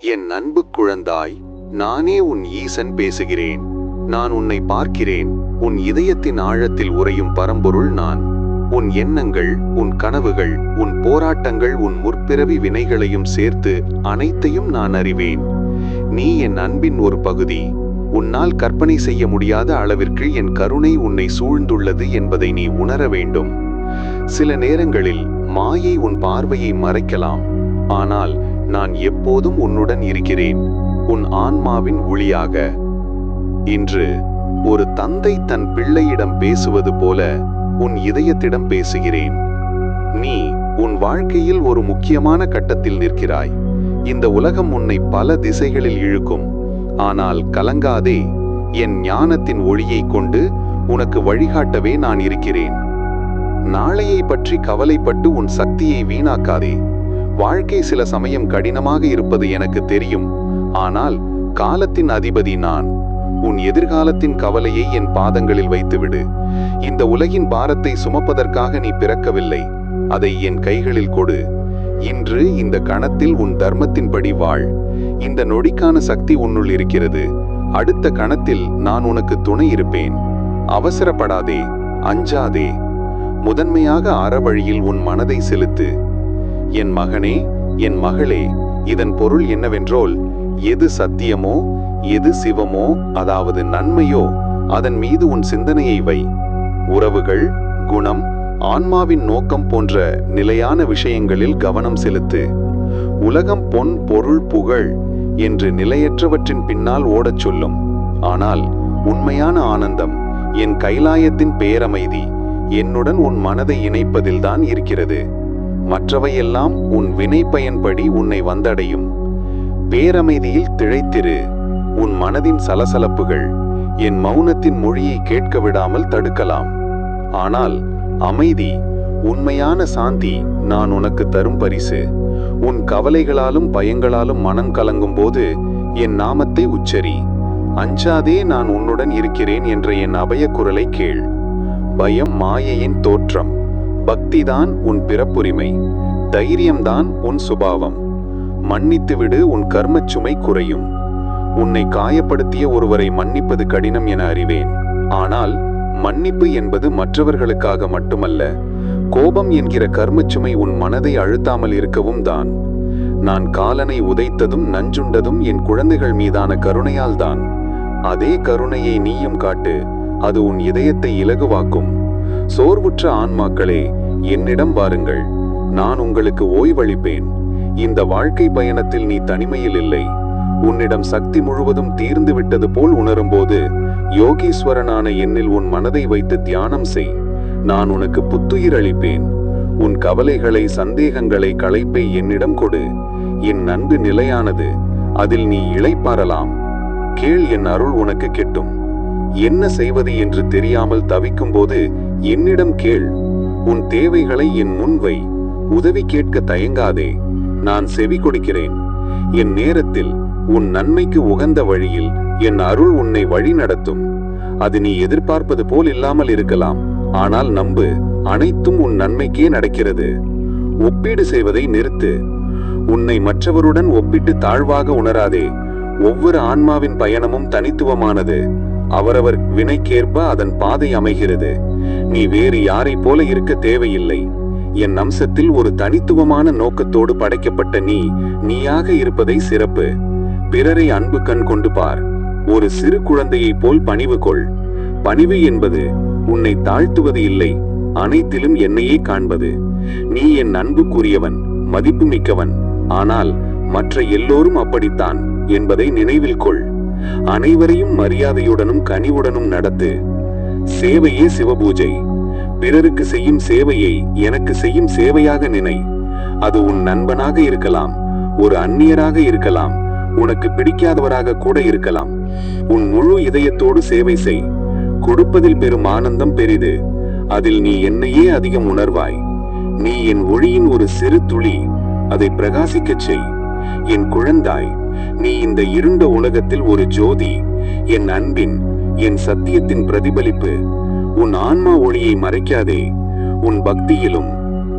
என் அன்பு குழந்தாய், நானே உன் ஈசன் பேசுகிறேன். நான் உன்னை பார்க்கிறேன். உன் இதயத்தின் ஆழத்தில் உறையும் பரம்பொருள் நான். உன் எண்ணங்கள், உன் கனவுகள், உன் போராட்டங்கள், உன் முற்பிறவி வினைகளையும் சேர்த்து அனைத்தையும் நான் அறிவேன். நீ என் அன்பின் ஒரு பகுதி. உன்னால் கற்பனை செய்ய முடியாத அளவிற்கு என் கருணை உன்னை சூழ்ந்துள்ளது என்பதை நீ உணர வேண்டும். சில நேரங்களில் மாயை உன் பார்வையை மறைக்கலாம். ஆனால் நான் எப்போதும் உன்னுடன் இருக்கிறேன், உன் ஆன்மாவின் ஒளியாக. இன்று ஒரு தந்தை தன் பிள்ளையிடம் பேசுவது போல உன் இதயத்திடம் பேசுகிறேன். நீ உன் வாழ்க்கையில் ஒரு முக்கியமான கட்டத்தில் நிற்கிறாய். இந்த உலகம் உன்னை பல திசைகளில் இழுக்கும். ஆனால் கலங்காதே, என் ஞானத்தின் ஒளியை கொண்டு உனக்கு வழிகாட்டவே நான் இருக்கிறேன். நாளையை பற்றி கவலைப்பட்டு உன் சக்தியை வீணாக்காதே. வாழ்க்கை சில சமயம் கடினமாக இருப்பது எனக்கு தெரியும். ஆனால் காலத்தின் அதிபதி நான். உன் எதிர்காலத்தின் கவலையை என் பாதங்களில் வைத்துவிடு. இந்த உலகின் பாரத்தை சுமப்பதற்காக நீ பிறக்கவில்லை. அதை என் கைகளில் கொடு. இன்று இந்த கணத்தில் உன் தர்மத்தின்படி வாழ். இந்த நொடிக்கான சக்தி உன்னுள் இருக்கிறது. அடுத்த கணத்தில் நான் உனக்கு துணை இருப்பேன். அவசரப்படாதே, அஞ்சாதே. முதன்மையாக அறவழியில் உன் மனதை செலுத்து. என் மகனே, என் மகளே, இதன் பொருள் என்னவென்றோல், எது சத்தியமோ, எது சிவமோ, அதாவது நன்மையோ, அதன் மீது உன் சிந்தனையை வை. உறவுகள், குணம், ஆன்மாவின் நோக்கம் போன்ற நிலையான விஷயங்களில் கவனம் செலுத்து. உலகம் பொன், பொருள், புகழ் என்று நிலையற்றவற்றின் பின்னால் ஓடச் சொல்லும். ஆனால் உண்மையான ஆனந்தம், என் கைலாயத்தின் பேரமைதி, என்னுடன் உன் மனதை இணைப்பதில்தான் இருக்கிறது. மற்றவையெல்லாம் உன் வினை பயன்படி உன்னை வந்தடையும். பேரமைதியில் திளைத்திரு. உன் மனதின் சலசலப்புகள் என் மௌனத்தின் மொழியை கேட்க விடாமல் தடுக்கலாம். ஆனால் அமைதி, உண்மையான சாந்தி நான் உனக்கு தரும் பரிசு. உன் கவலைகளாலும் பயங்களாலும் மனம் கலங்கும் போது என் நாமத்தை உச்சரி. அஞ்சாதே, நான் உன்னுடன் இருக்கிறேன் என்ற என் அபய குரலை கேள். பயம் மாயையின் தோற்றம். பக்திதான் உன் பிறப்புரிமை. தைரியம்தான் உன் சுபாவம். மன்னித்துவிடு, உன் கர்மச் சுமை குறையும். உன்னை காயப்படுத்திய ஒருவரை மன்னிப்பது கடினம் என அறிவேன். ஆனால் மன்னிப்பு என்பது மற்றவர்களுக்காக மட்டுமல்ல. கோபம் என்கிற கர்மச்சுமை உன் மனதை அழுத்தாமல் இருக்கவும் தான். நான் காலனை உதைத்ததும் நஞ்சுண்டதும் என் குழந்தைகள் மீதான கருணையால் தான். அதே கருணையை நீயும் காட்டு. அது உன் இதயத்தை இலகுவாக்கும். சோர்வுற்ற ஆன்மாக்களே, என்னிடம் வாருங்கள். நான் உங்களுக்கு ஓய்வளிப்பேன். இந்த வாழ்க்கை பயணத்தில் நீ தனிமையில் இல்லை. உன்னிடம் சக்தி முழுவதும் தீர்ந்து விட்டது போல் உணரும்போது யோகீஸ்வரனான என்னில் உன் மனதை வைத்து தியானம் செய். நான் உனக்கு புத்துயிர் அளிப்பேன். உன் கவலைகளை, சந்தேகங்களை, களைப்பை என்னிடம் கொடு. என் அன்பு நிலையானது. அதில் நீ இளைப்பாறலாம். கேள், என் அருள் உனக்கு கிட்டும். என்ன செய்வது என்று தெரியாமல் தவிக்கும் போது என்னிடம் கேள். உன் தேவைகளை என் முன் வை. உதவி கேட்க தயங்காதே. நான் செவி கொடுக்கிறேன். என் நேரத்தில், உன் நன்மைக்கு உகந்த வழியில் என் அருள் உன்னை வழி நடத்தும். அது நீ எதிர்பார்ப்பது போல் இல்லாமல் இருக்கலாம். ஆனால் நம்பு, அனைத்தும் உன் நன்மைக்கே நடக்கிறது. ஒப்பீடு செய்வதை நிறுத்து. உன்னை மற்றவருடன் ஒப்பிட்டு தாழ்வாக உணராதே. ஒவ்வொரு ஆன்மாவின் பயணமும் தனித்துவமானது. அவரவர் வினைக்கேற்ப அதன் பாதை அமைகிறது. நீ வேறு யாரை போல இருக்க தேவையில்லை. என் அம்சத்தில் ஒரு தனித்துவமான நோக்கத்தோடு படைக்கப்பட்ட நீயாக இருப்பதை சிறப்பு. பிறரை அன்பு கண் கொண்டு பார். ஒரு சிறு குழந்தையைப் போல் பணிவு கொள். பணிவு என்பது உன்னை தாழ்த்துவது இல்லை, அனைத்திலும் என்னையே காண்பது. நீ என் அன்புக்குரியவன், மதிப்புமிக்கவன். ஆனால் மற்ற எல்லோரும் அப்படித்தான் என்பதை நினைவில் கொள். அனைவரையும் மரியாதையுடனும் கனிவுடனும் நடத்து. சேவையே சிவபூஜை. பிறருக்கு செய்யும் சேவையை எனக்கு செய்யும் சேவையாக நினை. அது உன் நண்பனாக இருக்கலாம், ஒரு அந்நியராக இருக்கலாம், உனக்கு பிடிக்காதவராக கூட இருக்கலாம். உன் முழு இதயத்தோடு சேவை செய். கொடுப்பதில் பெரும் ஆனந்தம் பெரிது. அதில் நீ என்னையே அதிகம் உணர்வாய். நீ என் ஒளியின் ஒரு சிறு துளி. அதை பிரகாசிக்கச் செய். என் குழந்தாய், நீ இந்த இருண்ட உலகத்தில் ஒரு ஜோதி. என் அன்பின், என் சத்தியத்தின் பிரதிபலிப்பு. உன் ஆன்மா ஒளியை மறைக்காதே. உன் பக்தியிலும்,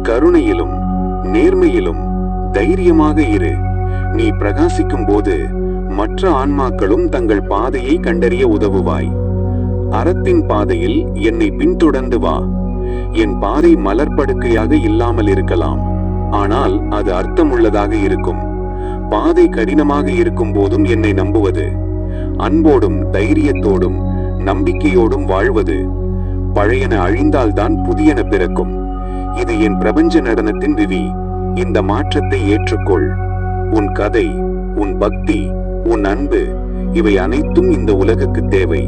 கருணையிலும், நேர்மையிலும் தைரியமாக இரு. நீ பிரகாசிக்கும் போது மற்ற ஆன்மாக்களும் தங்கள் பாதையை கண்டறிய உதவுவாய். அறத்தின் பாதையில் என்னை பின்தொடர்ந்து வா. என் பாதை மலர்படுக்கையாக இல்லாமல் இருக்கலாம், ஆனால் அது அர்த்தமுள்ளதாக இருக்கும். பாதை கடினமாக இருக்கும் போதும் என்னை நம்புவது, அன்போடும் தைரியத்தோடும் நம்பிக்கையோடும் வாழ்வது. பழையன அழிந்தால்தான் புதியன பிறக்கும். இது என் பிரபஞ்ச நடனத்தின் விதி. இந்த மாற்றத்தை ஏற்றுக்கொள். உன் கதை, உன் பக்தி, உன் அன்பு, இவை அனைத்தும் இந்த உலகுக்கு தேவை.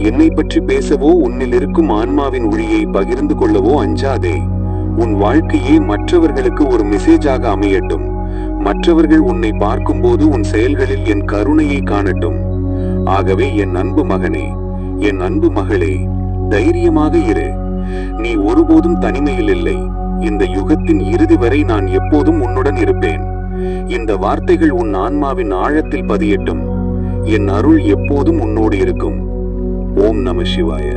என்னை பற்றி பேசவோ உன்னில் இருக்கும் ஆன்மாவின் ஒளியை பகிர்ந்து கொள்ளவோ அஞ்சாதே. உன் வாழ்க்கையே மற்றவர்களுக்கு ஒரு மெசேஜாக அமையட்டும். மற்றவர்கள் உன்னை பார்க்கும்போது உன் செயல்களில் என் கருணையை காணட்டும். ஆகவே என் அன்பு மகனே, என் அன்பு மகளே, தைரியமாக இரு. நீ ஒருபோதும் தனிமையில் இல்லை. இந்த யுகத்தின் இறுதி வரை நான் எப்போதும் உன்னுடன் இருப்பேன். இந்த வார்த்தைகள் உன் ஆன்மாவின் ஆழத்தில் பதியட்டும். என் அருள் எப்போதும் உன்னோடு இருக்கும். ஓம் நம சிவாய.